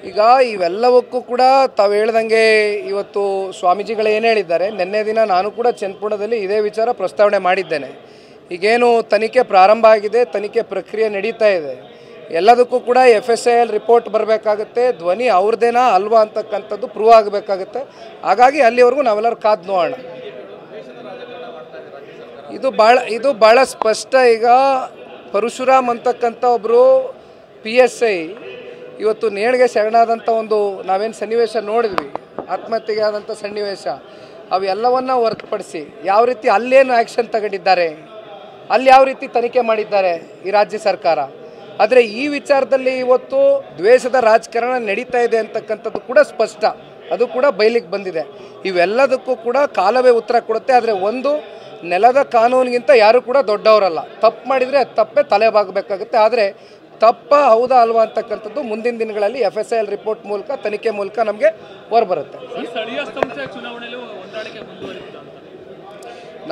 ಈಗ ಇವೆಲ್ಲವಕ್ಕೂ ಕೂಡ ತಾವು ಹೇಳ್ದಂಗೆ ಇವತ್ತು ಸ್ವಾಮೀಜಿಗಳು ಏನು ಹೇಳಿದ್ದಾರೆ, ನಿನ್ನೆ ದಿನ ನಾನು ಕೂಡ ಚನ್ನಪಟ್ಟಣದಲ್ಲಿ ಇದೇ ವಿಚಾರ ಪ್ರಸ್ತಾವನೆ ಮಾಡಿದ್ದೇನೆ. ಈಗೇನು ತನಿಖೆ ಪ್ರಾರಂಭ ಆಗಿದೆ, ತನಿಖೆ ಪ್ರಕ್ರಿಯೆ ನಡೀತಾ ಇದೆ, ಎಲ್ಲದಕ್ಕೂ ಕೂಡ FSIL ರಿಪೋರ್ಟ್ ಬರಬೇಕಾಗುತ್ತೆ, ಧ್ವನಿ ಅವ್ರದ್ದೇನಾ ಅಲ್ವಾ ಅಂತಕ್ಕಂಥದ್ದು ಪ್ರೂವ್ ಆಗಬೇಕಾಗುತ್ತೆ. ಹಾಗಾಗಿ ಅಲ್ಲಿವರೆಗೂ ನಾವೆಲ್ಲರೂ ಕಾದು ನೋಡೋಣ. ಇದು ಭಾಳ ಸ್ಪಷ್ಟ. ಈಗ ಪರಶುರಾಮ್ ಅಂತಕ್ಕಂಥ ಒಬ್ಬರು PSI ಇವತ್ತು ನೇಣಿಗೆ ಶರಣಾದಂಥ ಒಂದು ನಾವೇನು ಸನ್ನಿವೇಶ ನೋಡಿದ್ವಿ, ಆತ್ಮಹತ್ಯೆಗೆ ಆದಂಥ ಸನ್ನಿವೇಶ, ಅವೆಲ್ಲವನ್ನ ಹೊರತುಪಡಿಸಿ ಯಾವ ರೀತಿ ಅಲ್ಲೇನು ಆ್ಯಕ್ಷನ್ ತಗೊಂಡಿದ್ದಾರೆ, ಅಲ್ಲಿ ಯಾವ ರೀತಿ ತನಿಖೆ ಮಾಡಿದ್ದಾರೆ ಈ ರಾಜ್ಯ ಸರ್ಕಾರ. ಆದರೆ ಈ ವಿಚಾರದಲ್ಲಿ ಇವತ್ತು ದ್ವೇಷದ ರಾಜಕಾರಣ ನಡೀತಾ ಇದೆ ಅಂತಕ್ಕಂಥದ್ದು ಕೂಡ ಸ್ಪಷ್ಟ, ಅದು ಕೂಡ ಬಯಲಿಗೆ ಬಂದಿದೆ. ಇವೆಲ್ಲದಕ್ಕೂ ಕೂಡ ಕಾಲವೇ ಉತ್ತರ ಕೊಡುತ್ತೆ. ಆದರೆ ಒಂದು, ನೆಲದ ಕಾನೂನಿಗಿಂತ ಯಾರು ಕೂಡ ದೊಡ್ಡವರಲ್ಲ. ತಪ್ಪು ಮಾಡಿದರೆ ತಪ್ಪೇ ತಲೆಬಾಗಬೇಕಾಗುತ್ತೆ. ಆದರೆ ತಪ್ಪ ಹೌದಾ ಅಲ್ವಾ ಅಂತಕ್ಕಂಥದ್ದು ಮುಂದಿನ ದಿನಗಳಲ್ಲಿ FSIL ರಿಪೋರ್ಟ್ ಮೂಲಕ, ತನಿಖೆ ಮೂಲಕ ನಮಗೆ ಹೊರಬರುತ್ತೆ.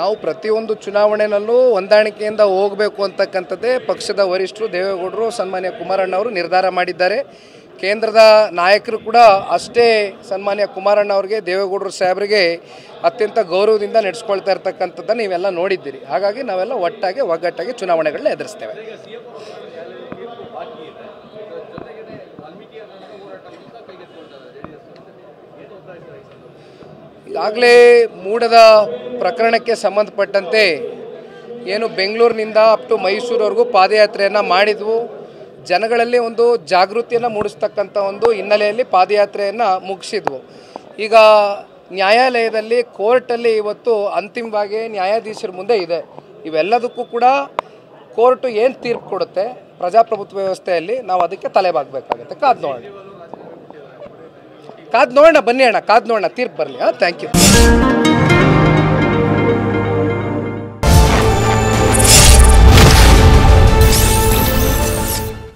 ನಾವು ಪ್ರತಿಯೊಂದು ಚುನಾವಣೆಯಲ್ಲೂ ಹೊಂದಾಣಿಕೆಯಿಂದ ಹೋಗಬೇಕು ಅಂತಕ್ಕಂಥದ್ದೇ ಪಕ್ಷದ ವರಿಷ್ಠರು ದೇವೇಗೌಡರು, ಸನ್ಮಾನ್ಯ ಕುಮಾರಣ್ಣವರು ನಿರ್ಧಾರ ಮಾಡಿದ್ದಾರೆ. ಕೇಂದ್ರದ ನಾಯಕರು ಕೂಡ ಅಷ್ಟೇ ಸನ್ಮಾನ್ಯ ಕುಮಾರಣ್ಣ ಅವರಿಗೆ, ದೇವೇಗೌಡರು ಸಾಹೇಬರಿಗೆ ಅತ್ಯಂತ ಗೌರವದಿಂದ ನಡೆಸ್ಕೊಳ್ತಾ ಇರ್ತಕ್ಕಂಥದ್ದನ್ನು ನೀವೆಲ್ಲ ನೋಡಿದ್ದೀರಿ. ಹಾಗಾಗಿ ನಾವೆಲ್ಲ ಒಗ್ಗಟ್ಟಾಗಿ ಚುನಾವಣೆಗಳನ್ನ ಎದುರಿಸ್ತೇವೆ. ಈಗಾಗಲೇ ಮೂಡದ ಪ್ರಕರಣಕ್ಕೆ ಸಂಬಂಧಪಟ್ಟಂತೆ ಏನು ಬೆಂಗಳೂರಿನಿಂದ ಅಪ್ ಟು ಮೈಸೂರವರೆಗೂ ಪಾದಯಾತ್ರೆಯನ್ನು ಮಾಡಿದ್ವು. ಜನಗಳಲ್ಲಿ ಒಂದು ಜಾಗೃತಿಯನ್ನು ಮೂಡಿಸ್ತಕ್ಕಂಥ ಒಂದು ಹಿನ್ನೆಲೆಯಲ್ಲಿ ಪಾದಯಾತ್ರೆಯನ್ನು ಮುಗಿಸಿದ್ವು. ಈಗ ನ್ಯಾಯಾಲಯದಲ್ಲಿ, ಕೋರ್ಟಲ್ಲಿ ಇವತ್ತು ಅಂತಿಮವಾಗಿ ನ್ಯಾಯಾಧೀಶರ ಮುಂದೆ ಇದೆ. ಇವೆಲ್ಲದಕ್ಕೂ ಕೂಡ ಕೋರ್ಟು ಏನು ತೀರ್ಪು ಕೊಡುತ್ತೆ ಪ್ರಜಾಪ್ರಭುತ್ವ ವ್ಯವಸ್ಥೆಯಲ್ಲಿ, ನಾವು ಅದಕ್ಕೆ ತಲೆಬಾಗಬೇಕಾಗುತ್ತೆ. ಕಾದು ನೋಡೋಣ, ಬನ್ನಿ ಅಣ್ಣ, ಕಾದು ನೋಡೋಣ, ತೀರ್ಪು ಬರಲಿ. Thank you.